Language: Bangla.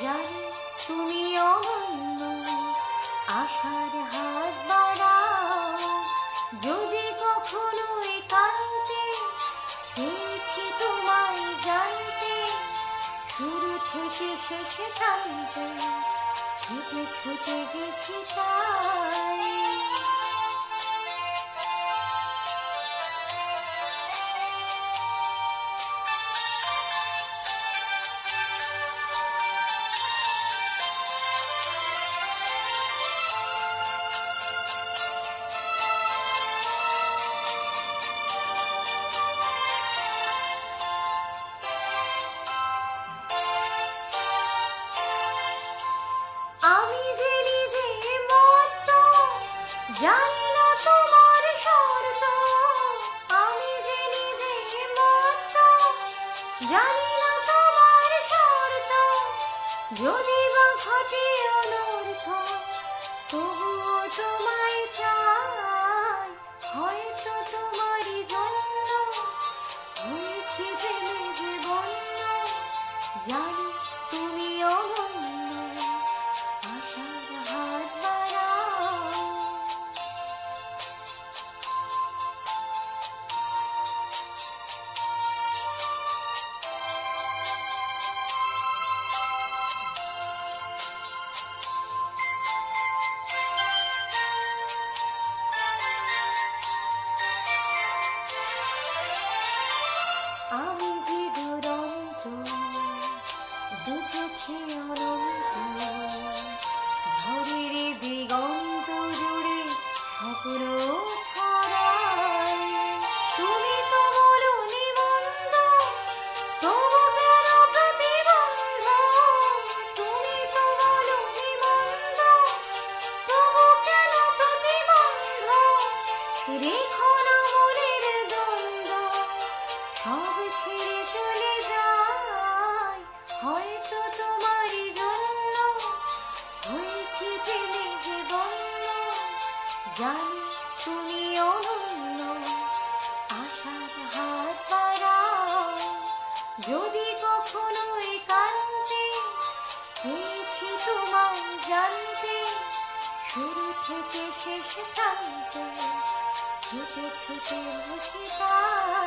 জানি তুমি অনন্য, আশার হাত বাড়াও। যদি কখনো একান্তে চেয়েছি তোমায় জানতে, শুরু থেকে শেষ প্রান্তে ছুটে ছুটে গেছি তাই। আমি যে নিজে মত, জানি না তোমার শর্ত। আমি যে নিজে মত, জানি না তোমার শর্ত। যদি বা ঘটে অনর্থ, তবুও তোমায় চাই। হয়তো তোমারই জন্য হয়েছি প্রেমে যে বন্য। জানি তুমি অনন্য, আশার হাত বাড়াও। আমি যে দুরন্ত, দু চোখে অনন্ত, ঝড়ের দিগন্ত জুড়ে স্বপ্ন ছড়াই। তুমি তো বলোনি মন্দ, তবু কেন প্রতিবন্ধ? তুমি তো বলোনি মন্দ, তবু কেন প্রতিবন্ধ? রেখো না মনের দ্বন্দ্ব, সব ছেড়ে চলে যাই। হয়তো তোমারই জন্য হয়েছি প্রেমে যে বন্য। জানি তুমি অনন্য, আশার হাত বাড়াও। যদি কখনো একান্তে চেয়েছি তোমায় জানতে, শুরু থেকে শেষ প্রান্তে ছুটে ছুটে বুঝি তাই।